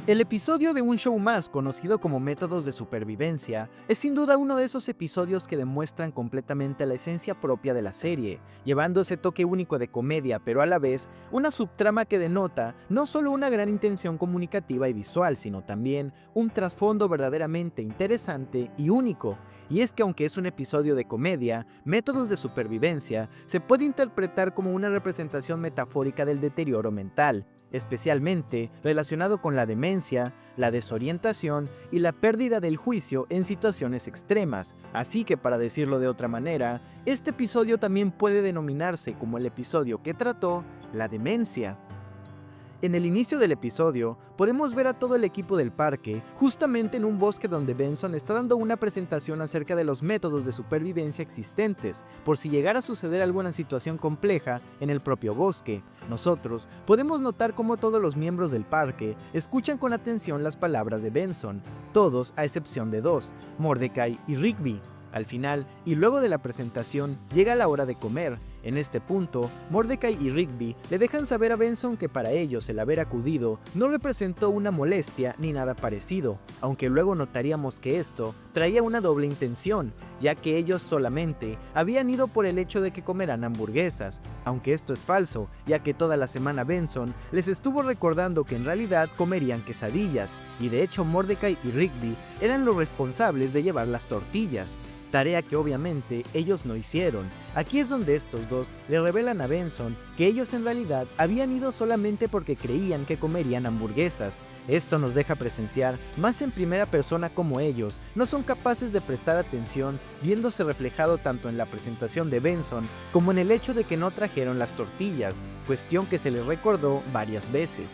El episodio de Un Show Más, conocido como Métodos de Supervivencia, es sin duda uno de esos episodios que demuestran completamente la esencia propia de la serie, llevando ese toque único de comedia, pero a la vez una subtrama que denota no solo una gran intención comunicativa y visual, sino también un trasfondo verdaderamente interesante y único. Y es que aunque es un episodio de comedia, Métodos de Supervivencia se puede interpretar como una representación metafórica del deterioro mental, especialmente relacionado con la demencia, la desorientación y la pérdida del juicio en situaciones extremas. Así que, para decirlo de otra manera, este episodio también puede denominarse como el episodio que trató la demencia. En el inicio del episodio, podemos ver a todo el equipo del parque, justamente en un bosque donde Benson está dando una presentación acerca de los métodos de supervivencia existentes, por si llegara a suceder alguna situación compleja en el propio bosque. Nosotros podemos notar cómo todos los miembros del parque escuchan con atención las palabras de Benson, todos a excepción de dos, Mordecai y Rigby. Al final, y luego de la presentación, llega la hora de comer. En este punto, Mordecai y Rigby le dejan saber a Benson que para ellos el haber acudido no representó una molestia ni nada parecido, aunque luego notaríamos que esto traía una doble intención, ya que ellos solamente habían ido por el hecho de que comerán hamburguesas, aunque esto es falso, ya que toda la semana Benson les estuvo recordando que en realidad comerían quesadillas, y de hecho Mordecai y Rigby eran los responsables de llevar las tortillas, tarea que obviamente ellos no hicieron. Aquí es donde estos dos le revelan a Benson que ellos en realidad habían ido solamente porque creían que comerían hamburguesas. Esto nos deja presenciar más en primera persona cómo ellos no son capaces de prestar atención, viéndose reflejado tanto en la presentación de Benson como en el hecho de que no trajeron las tortillas, cuestión que se les recordó varias veces.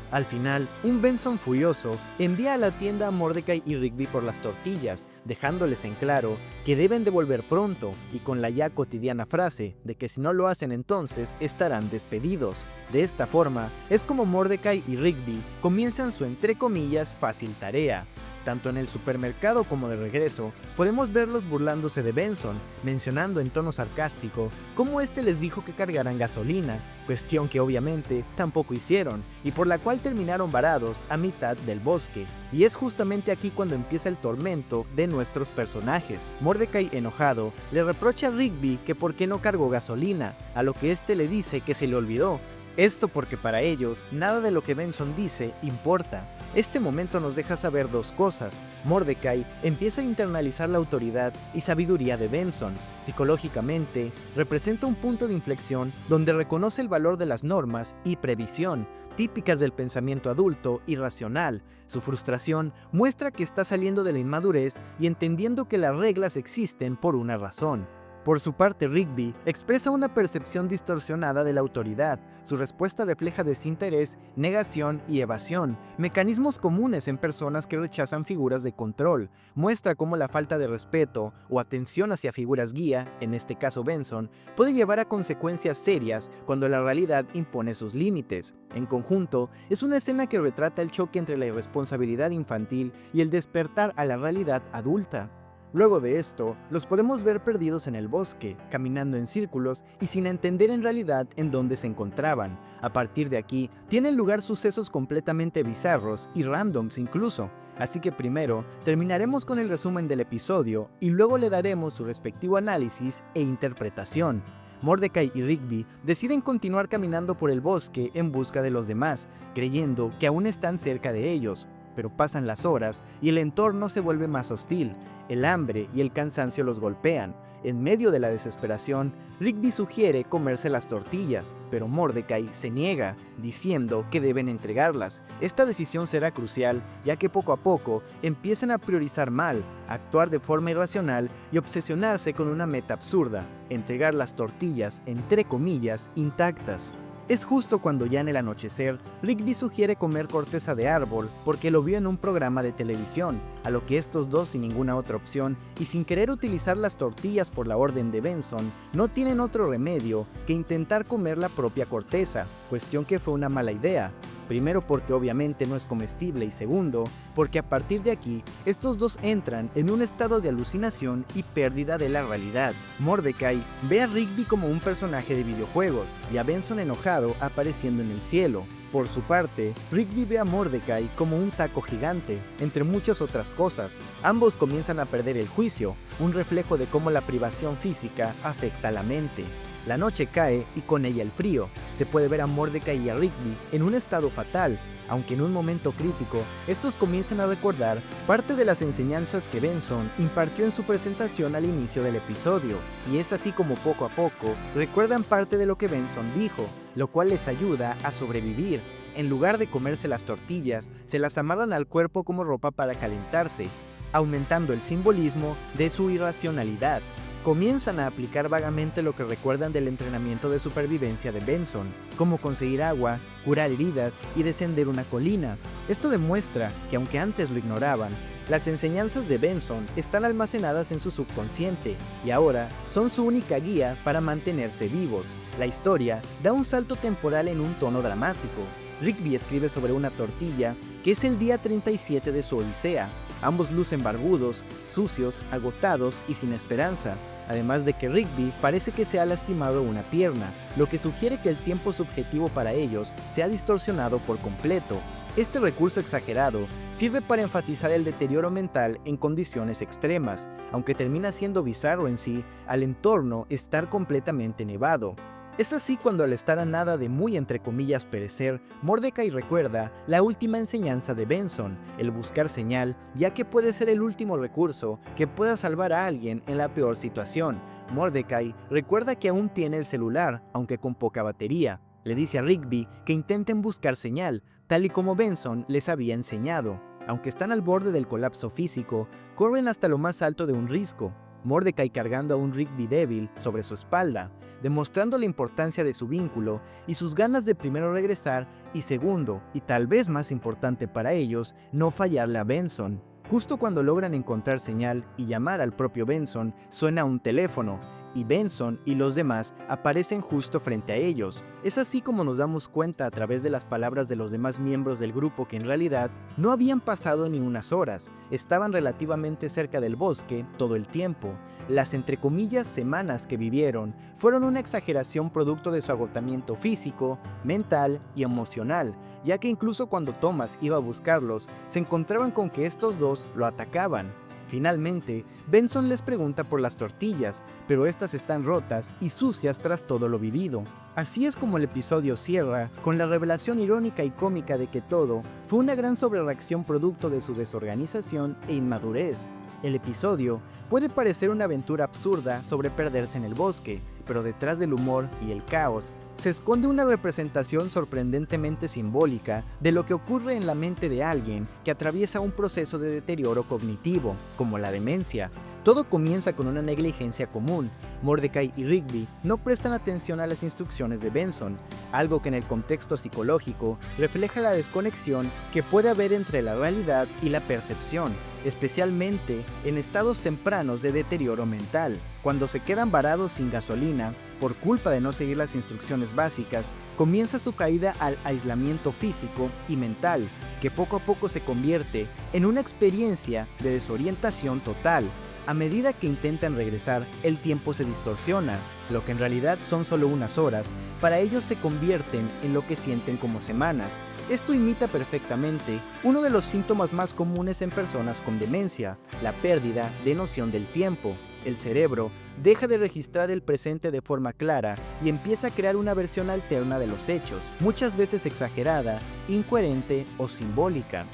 Al final, un Benson furioso envía a la tienda a Mordecai y Rigby por las tortillas, dejándoles en claro que deben de volver pronto y con la ya cotidiana frase de que si no lo hacen entonces estarán despedidos. De esta forma, es como Mordecai y Rigby comienzan su entre comillas fácil tarea. Tanto en el supermercado como de regreso, podemos verlos burlándose de Benson, mencionando en tono sarcástico cómo este les dijo que cargaran gasolina, cuestión que obviamente tampoco hicieron, y por la cual terminaron varados a mitad del bosque. Y es justamente aquí cuando empieza el tormento de nuestros personajes. Mordecai, enojado, le reprocha a Rigby que por qué no cargó gasolina, a lo que este le dice que se le olvidó. Esto porque para ellos, nada de lo que Benson dice importa. Este momento nos deja saber dos cosas. Mordecai empieza a internalizar la autoridad y sabiduría de Benson. Psicológicamente, representa un punto de inflexión donde reconoce el valor de las normas y previsión, típicas del pensamiento adulto y racional. Su frustración muestra que está saliendo de la inmadurez y entendiendo que las reglas existen por una razón. Por su parte, Rigby expresa una percepción distorsionada de la autoridad. Su respuesta refleja desinterés, negación y evasión, mecanismos comunes en personas que rechazan figuras de control. Muestra cómo la falta de respeto o atención hacia figuras guía, en este caso Benson, puede llevar a consecuencias serias cuando la realidad impone sus límites. En conjunto, es una escena que retrata el choque entre la irresponsabilidad infantil y el despertar a la realidad adulta. Luego de esto, los podemos ver perdidos en el bosque, caminando en círculos y sin entender en realidad en dónde se encontraban. A partir de aquí, tienen lugar sucesos completamente bizarros y randoms incluso. Así que primero, terminaremos con el resumen del episodio y luego le daremos su respectivo análisis e interpretación. Mordecai y Rigby deciden continuar caminando por el bosque en busca de los demás, creyendo que aún están cerca de ellos. Pero pasan las horas y el entorno se vuelve más hostil. El hambre y el cansancio los golpean. En medio de la desesperación, Rigby sugiere comerse las tortillas, pero Mordecai se niega, diciendo que deben entregarlas. Esta decisión será crucial, ya que poco a poco empiezan a priorizar mal, a actuar de forma irracional y obsesionarse con una meta absurda: entregar las tortillas, entre comillas, intactas. Es justo cuando ya en el anochecer, Rigby sugiere comer corteza de árbol porque lo vio en un programa de televisión, a lo que estos dos, sin ninguna otra opción y sin querer utilizar las tortillas por la orden de Benson, no tienen otro remedio que intentar comer la propia corteza, cuestión que fue una mala idea. Primero porque obviamente no es comestible y segundo porque a partir de aquí estos dos entran en un estado de alucinación y pérdida de la realidad. Mordecai ve a Rigby como un personaje de videojuegos y a Benson enojado apareciendo en el cielo. Por su parte, Rigby ve a Mordecai como un taco gigante, entre muchas otras cosas. Ambos comienzan a perder el juicio, un reflejo de cómo la privación física afecta a la mente. La noche cae y con ella el frío. Se puede ver a Mordecai y a Rigby en un estado fatal, aunque en un momento crítico, estos comienzan a recordar parte de las enseñanzas que Benson impartió en su presentación al inicio del episodio, y es así como poco a poco recuerdan parte de lo que Benson dijo, lo cual les ayuda a sobrevivir. En lugar de comerse las tortillas, se las amarran al cuerpo como ropa para calentarse, aumentando el simbolismo de su irracionalidad. Comienzan a aplicar vagamente lo que recuerdan del entrenamiento de supervivencia de Benson, como conseguir agua, curar heridas y descender una colina. Esto demuestra que aunque antes lo ignoraban, las enseñanzas de Benson están almacenadas en su subconsciente y ahora son su única guía para mantenerse vivos. La historia da un salto temporal en un tono dramático. Rigby escribe sobre una tortilla que es el día 37 de su odisea. Ambos lucen barbudos, sucios, agotados y sin esperanza, además de que Rigby parece que se ha lastimado una pierna, lo que sugiere que el tiempo subjetivo para ellos se ha distorsionado por completo. Este recurso exagerado sirve para enfatizar el deterioro mental en condiciones extremas, aunque termina siendo bizarro en sí al entorno estar completamente nevado. Es así cuando al estar a nada de muy entre comillas perecer, Mordecai recuerda la última enseñanza de Benson, el buscar señal, ya que puede ser el último recurso que pueda salvar a alguien en la peor situación. Mordecai recuerda que aún tiene el celular, aunque con poca batería. Le dice a Rigby que intenten buscar señal, tal y como Benson les había enseñado. Aunque están al borde del colapso físico, corren hasta lo más alto de un risco. Mordecai cargando a un Rigby débil sobre su espalda, demostrando la importancia de su vínculo y sus ganas de primero regresar y segundo, y tal vez más importante para ellos, no fallarle a Benson. Justo cuando logran encontrar señal y llamar al propio Benson, suena un teléfono, y Benson y los demás aparecen justo frente a ellos. Es así como nos damos cuenta a través de las palabras de los demás miembros del grupo que en realidad no habían pasado ni unas horas, estaban relativamente cerca del bosque todo el tiempo. Las entre comillas semanas que vivieron fueron una exageración producto de su agotamiento físico, mental y emocional, ya que incluso cuando Thomas iba a buscarlos, se encontraban con que estos dos lo atacaban. Finalmente, Benson les pregunta por las tortillas, pero estas están rotas y sucias tras todo lo vivido. Así es como el episodio cierra, con la revelación irónica y cómica de que todo fue una gran sobrereacción producto de su desorganización e inmadurez. El episodio puede parecer una aventura absurda sobre perderse en el bosque, pero detrás del humor y el caos se esconde una representación sorprendentemente simbólica de lo que ocurre en la mente de alguien que atraviesa un proceso de deterioro cognitivo, como la demencia. Todo comienza con una negligencia común. Mordecai y Rigby no prestan atención a las instrucciones de Benson, algo que en el contexto psicológico refleja la desconexión que puede haber entre la realidad y la percepción, especialmente en estados tempranos de deterioro mental. Cuando se quedan varados sin gasolina, por culpa de no seguir las instrucciones básicas, comienza su caída al aislamiento físico y mental, que poco a poco se convierte en una experiencia de desorientación total. A medida que intentan regresar, el tiempo se distorsiona, lo que en realidad son solo unas horas, para ellos se convierten en lo que sienten como semanas. Esto imita perfectamente uno de los síntomas más comunes en personas con demencia, la pérdida de noción del tiempo. El cerebro deja de registrar el presente de forma clara y empieza a crear una versión alterna de los hechos, muchas veces exagerada, incoherente o simbólica.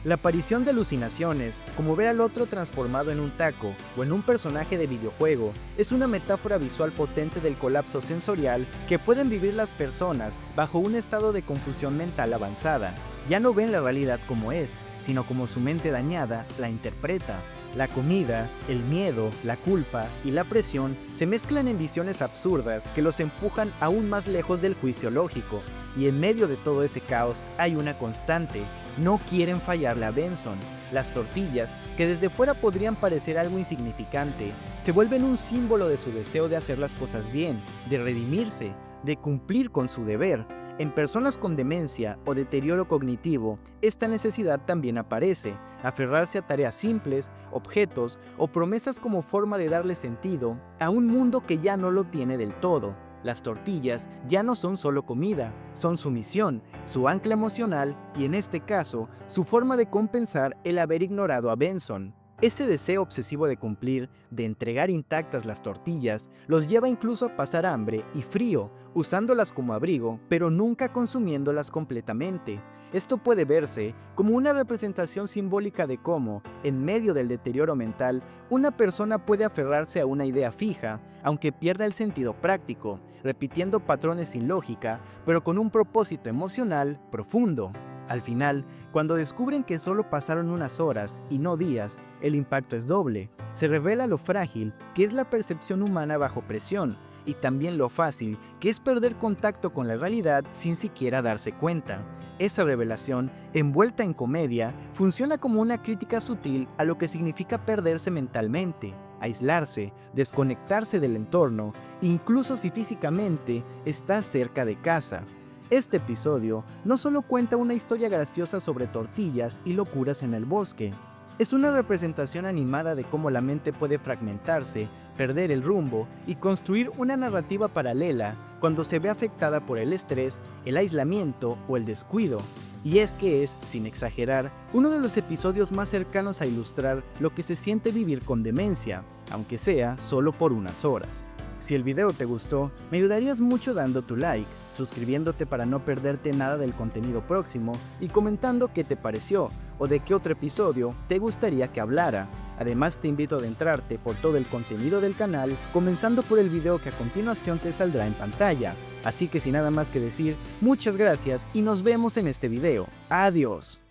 La aparición de alucinaciones, como ver al otro transformado en un taco o en un personaje de videojuego, es una metáfora visual potente del colapso sensorial que pueden vivir las personas bajo un estado de confusión mental avanzada. Ya no ven la realidad como es, sino como su mente dañada la interpreta. La comida, el miedo, la culpa y la presión se mezclan en visiones absurdas que los empujan aún más lejos del juicio lógico, y en medio de todo ese caos hay una constante: no quieren fallarle a Benson. Las tortillas, que desde fuera podrían parecer algo insignificante, se vuelven un símbolo de su deseo de hacer las cosas bien, de redimirse, de cumplir con su deber. En personas con demencia o deterioro cognitivo, esta necesidad también aparece, aferrarse a tareas simples, objetos o promesas como forma de darle sentido a un mundo que ya no lo tiene del todo. Las tortillas ya no son solo comida, son su misión, su ancla emocional y en este caso, su forma de compensar el haber ignorado a Benson. Ese deseo obsesivo de cumplir, de entregar intactas las tortillas, los lleva incluso a pasar hambre y frío, usándolas como abrigo, pero nunca consumiéndolas completamente. Esto puede verse como una representación simbólica de cómo, en medio del deterioro mental, una persona puede aferrarse a una idea fija, aunque pierda el sentido práctico, repitiendo patrones sin lógica, pero con un propósito emocional profundo. Al final, cuando descubren que solo pasaron unas horas y no días, el impacto es doble. Se revela lo frágil que es la percepción humana bajo presión y también lo fácil que es perder contacto con la realidad sin siquiera darse cuenta. Esa revelación, envuelta en comedia, funciona como una crítica sutil a lo que significa perderse mentalmente, aislarse, desconectarse del entorno, incluso si físicamente estás cerca de casa. Este episodio no solo cuenta una historia graciosa sobre tortillas y locuras en el bosque, es una representación animada de cómo la mente puede fragmentarse, perder el rumbo y construir una narrativa paralela cuando se ve afectada por el estrés, el aislamiento o el descuido. Y es que es, sin exagerar, uno de los episodios más cercanos a ilustrar lo que se siente vivir con demencia, aunque sea solo por unas horas. Si el video te gustó, me ayudarías mucho dando tu like, suscribiéndote para no perderte nada del contenido próximo y comentando qué te pareció o de qué otro episodio te gustaría que hablara. Además te invito a adentrarte por todo el contenido del canal, comenzando por el video que a continuación te saldrá en pantalla. Así que sin nada más que decir, muchas gracias y nos vemos en este video. Adiós.